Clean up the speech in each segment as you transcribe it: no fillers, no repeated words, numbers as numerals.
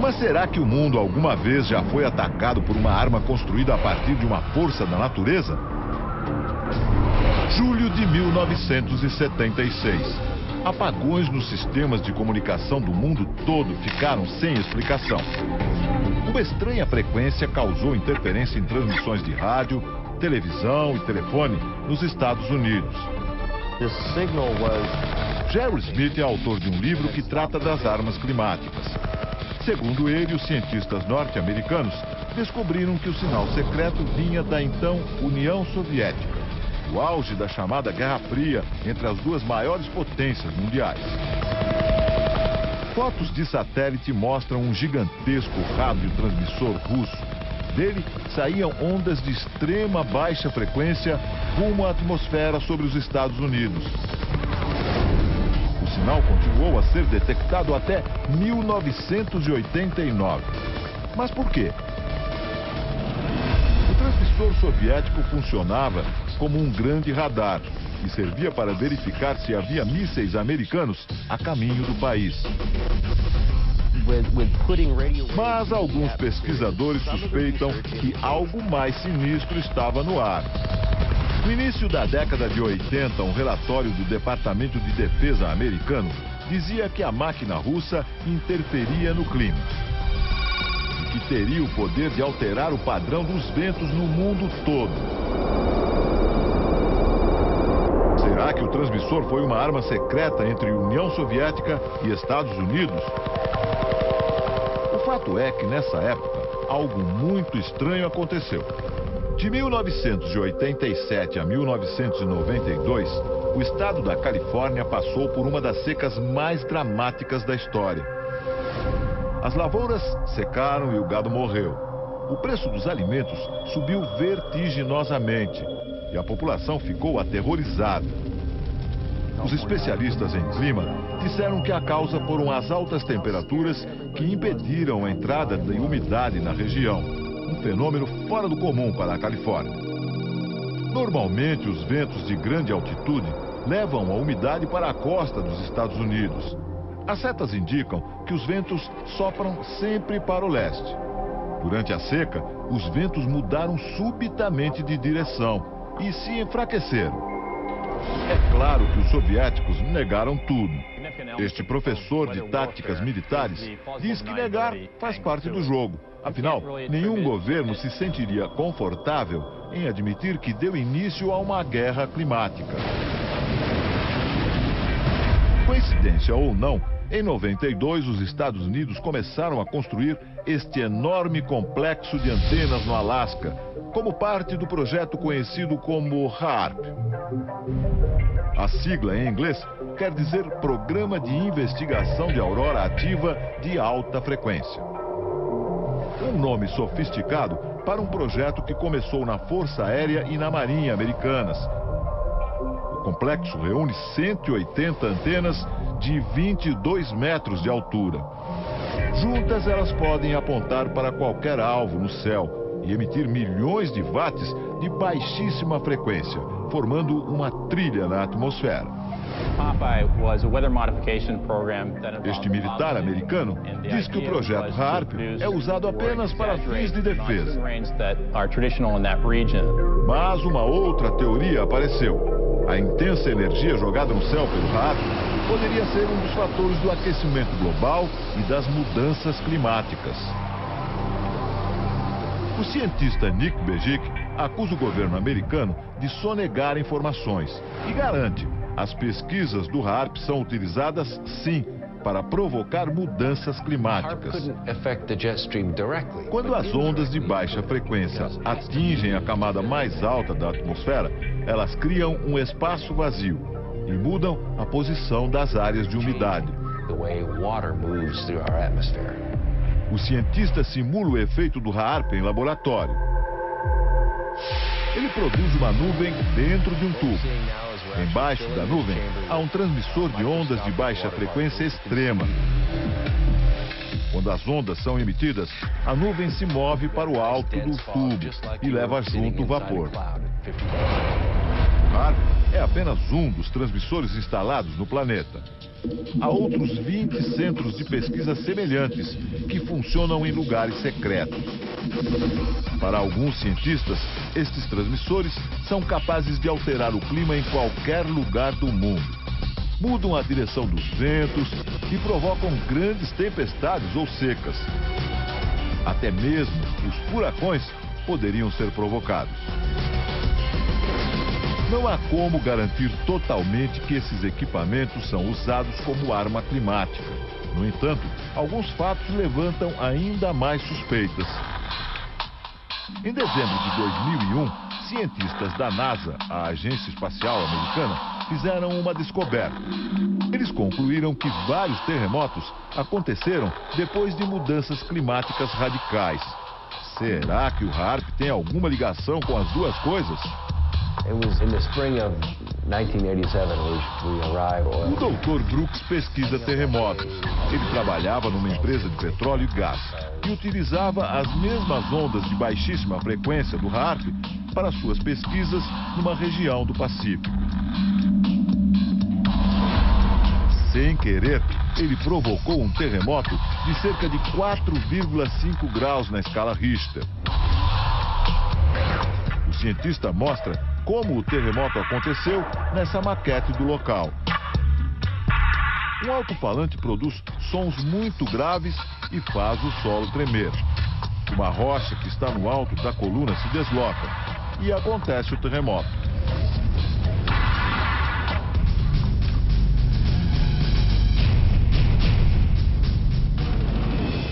Mas será que o mundo alguma vez já foi atacado por uma arma construída a partir de uma força da natureza? Julho de 1976. Apagões nos sistemas de comunicação do mundo todo ficaram sem explicação. Uma estranha frequência causou interferência em transmissões de rádio, televisão e telefone nos Estados Unidos. Jerry Smith é autor de um livro que trata das armas climáticas. Segundo ele, os cientistas norte-americanos descobriram que o sinal secreto vinha da então União Soviética, o auge da chamada Guerra Fria entre as duas maiores potências mundiais. Fotos de satélite mostram um gigantesco radiotransmissor russo. Dele saíam ondas de extrema baixa frequência rumo à atmosfera sobre os Estados Unidos. O sinal continuou a ser detectado até 1989. Mas por quê? O transmissor soviético funcionava como um grande radar e servia para verificar se havia mísseis americanos a caminho do país. Mas alguns pesquisadores suspeitam que algo mais sinistro estava no ar. No início da década de 80, um relatório do Departamento de Defesa americano dizia que a máquina russa interferia no clima e que teria o poder de alterar o padrão dos ventos no mundo todo. Será que o transmissor foi uma arma secreta entre União Soviética e Estados Unidos? O fato é que, nessa época, algo muito estranho aconteceu. De 1987 a 1992, o estado da Califórnia passou por uma das secas mais dramáticas da história. As lavouras secaram e o gado morreu. O preço dos alimentos subiu vertiginosamente e a população ficou aterrorizada. Os especialistas em clima disseram que a causa foram as altas temperaturas que impediram a entrada de umidade na região, um fenômeno fora do comum para a Califórnia. Normalmente, os ventos de grande altitude levam a umidade para a costa dos Estados Unidos. As setas indicam que os ventos sopram sempre para o leste. Durante a seca, os ventos mudaram subitamente de direção e se enfraqueceram. É claro que os soviéticos negaram tudo. Este professor de táticas militares diz que negar faz parte do jogo. Afinal, nenhum governo se sentiria confortável em admitir que deu início a uma guerra climática. Coincidência ou não, em 92 os Estados Unidos começaram a construir este enorme complexo de antenas no Alasca, como parte do projeto conhecido como HAARP. A sigla em inglês quer dizer Programa de Investigação de Aurora Ativa de Alta Frequência. Um nome sofisticado para um projeto que começou na Força Aérea e na Marinha Americanas. O complexo reúne 180 antenas de 22 metros de altura. Juntas, elas podem apontar para qualquer alvo no céu e emitir milhões de watts de baixíssima frequência, formando uma trilha na atmosfera. Este militar americano diz que o projeto HAARP é usado apenas para fins de defesa. Mas uma outra teoria apareceu. A intensa energia jogada no céu pelo HAARP poderia ser um dos fatores do aquecimento global e das mudanças climáticas. O cientista Nick Bejic acusa o governo americano de sonegar informações e garante: as pesquisas do HAARP são utilizadas, sim, para provocar mudanças climáticas. Quando as ondas de baixa frequência atingem a camada mais alta da atmosfera, elas criam um espaço vazio e mudam a posição das áreas de umidade. O cientista simula o efeito do HAARP em laboratório. Ele produz uma nuvem dentro de um tubo. Embaixo da nuvem há um transmissor de ondas de baixa frequência extrema. Quando as ondas são emitidas, a nuvem se move para o alto do tubo e leva junto o vapor. HAARP é apenas um dos transmissores instalados no planeta. Há outros 20 centros de pesquisa semelhantes que funcionam em lugares secretos. Para alguns cientistas, estes transmissores são capazes de alterar o clima em qualquer lugar do mundo. Mudam a direção dos ventos e provocam grandes tempestades ou secas. Até mesmo os furacões poderiam ser provocados. Não há como garantir totalmente que esses equipamentos são usados como arma climática. No entanto, alguns fatos levantam ainda mais suspeitas. Em dezembro de 2001, cientistas da NASA, a Agência Espacial Americana, fizeram uma descoberta. Eles concluíram que vários terremotos aconteceram depois de mudanças climáticas radicais. Será que o HAARP tem alguma ligação com as duas coisas? It was in the spring of 1987 we arrived. O Dr. Brooks pesquisa terremotos. Ele trabalhava numa empresa de petróleo e gás e utilizava as mesmas ondas de baixíssima frequência do HAARP para suas pesquisas numa região do Pacífico. Sem querer, ele provocou um terremoto de cerca de 4,5 graus na escala Richter. O cientista mostra como o terremoto aconteceu nessa maquete do local. Um alto-falante produz sons muito graves e faz o solo tremer. Uma rocha que está no alto da coluna se desloca e acontece o terremoto.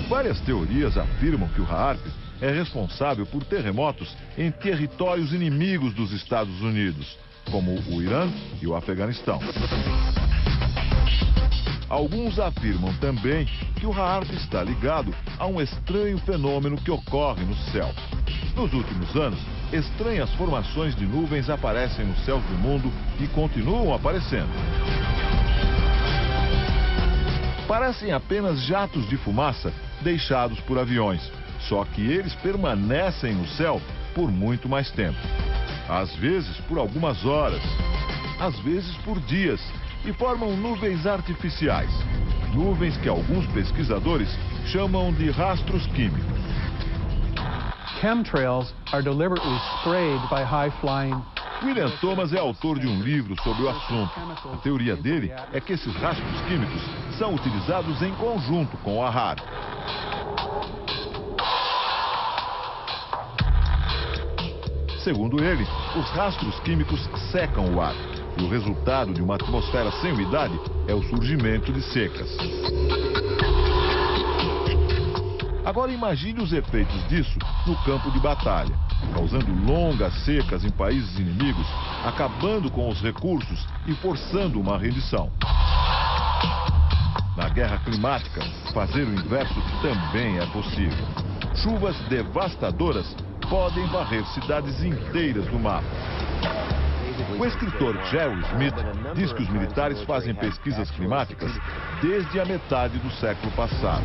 Várias teorias afirmam que o HAARP é responsável por terremotos em territórios inimigos dos Estados Unidos, como o Irã e o Afeganistão. Alguns afirmam também que o HAARP está ligado a um estranho fenômeno que ocorre no céu. Nos últimos anos, estranhas formações de nuvens aparecem nos céus do mundo e continuam aparecendo. Parecem apenas jatos de fumaça deixados por aviões. Só que eles permanecem no céu por muito mais tempo. Às vezes por algumas horas, às vezes por dias, e formam nuvens artificiais. Nuvens que alguns pesquisadores chamam de rastros químicos. Chemtrails are deliberately sprayed by high-flying. William Thomas é autor de um livro sobre o assunto. A teoria dele é que esses rastros químicos são utilizados em conjunto com a HAARP. Segundo ele, os rastros químicos secam o ar. E o resultado de uma atmosfera sem umidade é o surgimento de secas. Agora imagine os efeitos disso no campo de batalha, causando longas secas em países inimigos, acabando com os recursos e forçando uma rendição. Na guerra climática, fazer o inverso também é possível. Chuvas devastadoras podem varrer cidades inteiras do mapa. O escritor Jerry Smith diz que os militares fazem pesquisas climáticas desde a metade do século passado.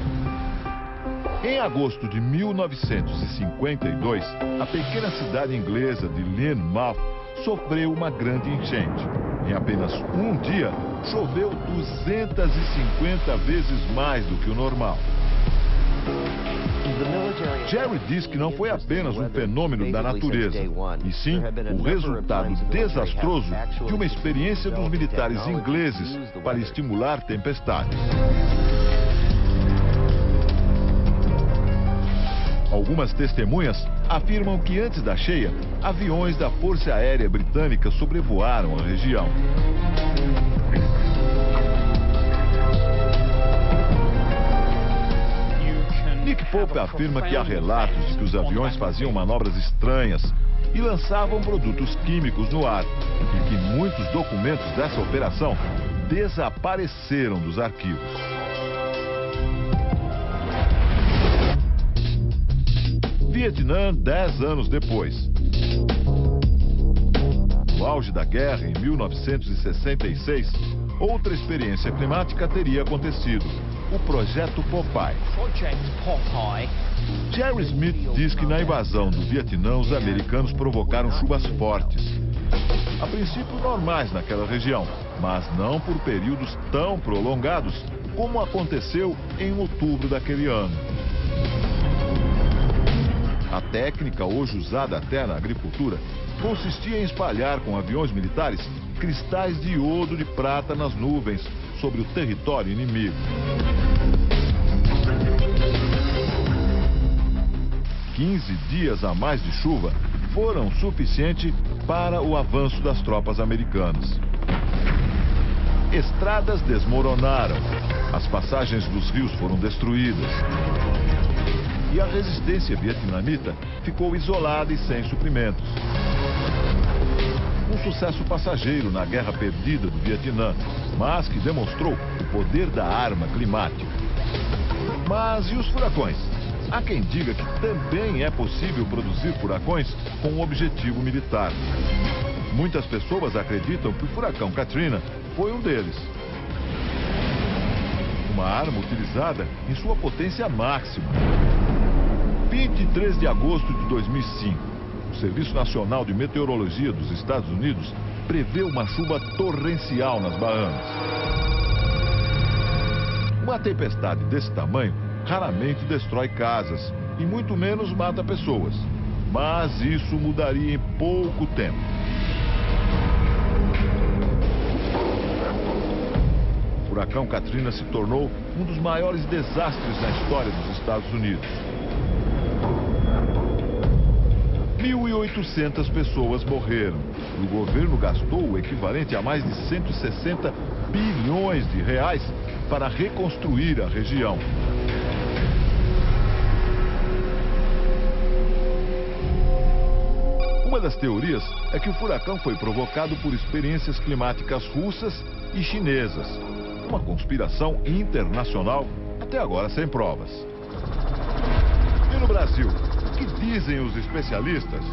Em agosto de 1952, a pequena cidade inglesa de Lynmouth sofreu uma grande enchente. Em apenas um dia, choveu 250 vezes mais do que o normal. Jerry diz que não foi apenas um fenômeno da natureza, e sim o resultado desastroso de uma experiência dos militares ingleses para estimular tempestades. Algumas testemunhas afirmam que antes da cheia, aviões da Força Aérea Britânica sobrevoaram a região. Nick Pope afirma que há relatos de que os aviões faziam manobras estranhas e lançavam produtos químicos no ar, e que muitos documentos dessa operação desapareceram dos arquivos. Vietnã, 10 anos depois. No auge da guerra, em 1966, outra experiência climática teria acontecido. O Projeto Popeye. Jerry Smith diz que na invasão do Vietnã, os americanos provocaram chuvas fortes. a princípio normais naquela região, mas não por períodos tão prolongados como aconteceu em outubro daquele ano. A técnica, hoje usada até na agricultura, consistia em espalhar com aviões militares cristais de iodo de prata nas nuvens sobre o território inimigo. 15 dias a mais de chuva foram suficientes para o avanço das tropas americanas. Estradas desmoronaram, as passagens dos rios foram destruídas. E a resistência vietnamita ficou isolada e sem suprimentos. Um sucesso passageiro na guerra perdida do Vietnã, mas que demonstrou o poder da arma climática. Mas e os furacões? Há quem diga que também é possível produzir furacões com um objetivo militar. Muitas pessoas acreditam que o furacão Katrina foi um deles. Uma arma utilizada em sua potência máxima. 23 de agosto de 2005, o Serviço Nacional de Meteorologia dos Estados Unidos prevê uma chuva torrencial nas Bahamas. Uma tempestade desse tamanho raramente destrói casas e muito menos mata pessoas. Mas isso mudaria em pouco tempo. O furacão Katrina se tornou um dos maiores desastres na história dos Estados Unidos. 1.800 pessoas morreram. O governo gastou o equivalente a mais de 160 bilhões de reais para reconstruir a região. Uma das teorias é que o furacão foi provocado por experiências climáticas russas e chinesas. Uma conspiração internacional, até agora sem provas. E no Brasil, o que dizem os especialistas?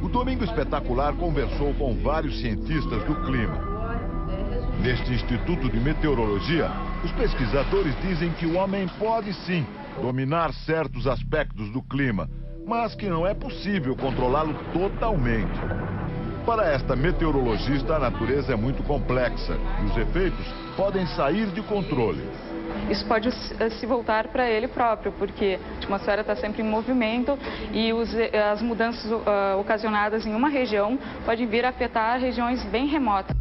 O Domingo Espetacular conversou com vários cientistas do clima. Neste Instituto de Meteorologia, os pesquisadores dizem que o homem pode sim dominar certos aspectos do clima, mas que não é possível controlá-lo totalmente. Para esta meteorologista, a natureza é muito complexa e os efeitos podem sair de controle. Isso pode se voltar para ele próprio, porque a atmosfera está sempre em movimento e as mudanças ocasionadas em uma região podem vir a afetar regiões bem remotas.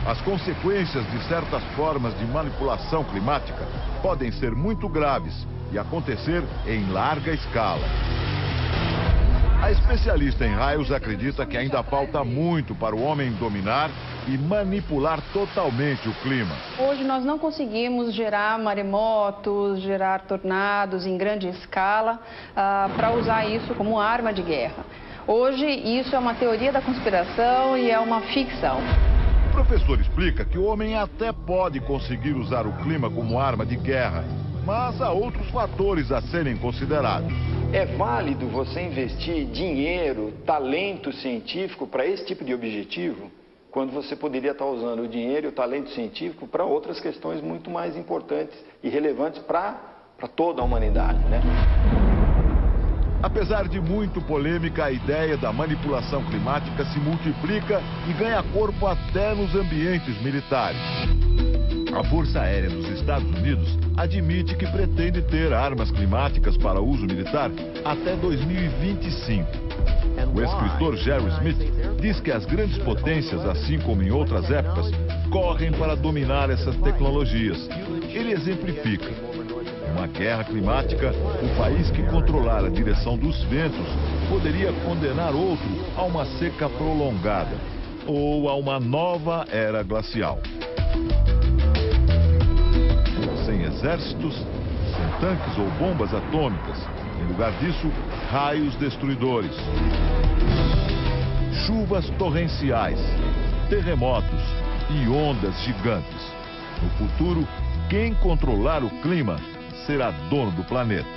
As consequências de certas formas de manipulação climática podem ser muito graves e acontecer em larga escala. A especialista em raios acredita que ainda falta muito para o homem dominar e manipular totalmente o clima. Hoje nós não conseguimos gerar maremotos, gerar tornados em grande escala para usar isso como arma de guerra. Hoje isso é uma teoria da conspiração e é uma ficção. O professor explica que o homem até pode conseguir usar o clima como arma de guerra, mas há outros fatores a serem considerados. É válido você investir dinheiro, talento científico para esse tipo de objetivo, quando você poderia estar usando o dinheiro e o talento científico para outras questões muito mais importantes e relevantes para toda a humanidade, né? Apesar de muito polêmica, a ideia da manipulação climática se multiplica e ganha corpo até nos ambientes militares. A Força Aérea dos Estados Unidos admite que pretende ter armas climáticas para uso militar até 2025. O escritor Jerry Smith diz que as grandes potências, assim como em outras épocas, correm para dominar essas tecnologias. Ele exemplifica. Uma guerra climática, o país que controlar a direção dos ventos poderia condenar outro a uma seca prolongada ou a uma nova era glacial. Sem exércitos, sem tanques ou bombas atômicas. Em lugar disso, raios destruidores. Chuvas torrenciais, terremotos e ondas gigantes. No futuro, quem controlar o clima será dono do planeta.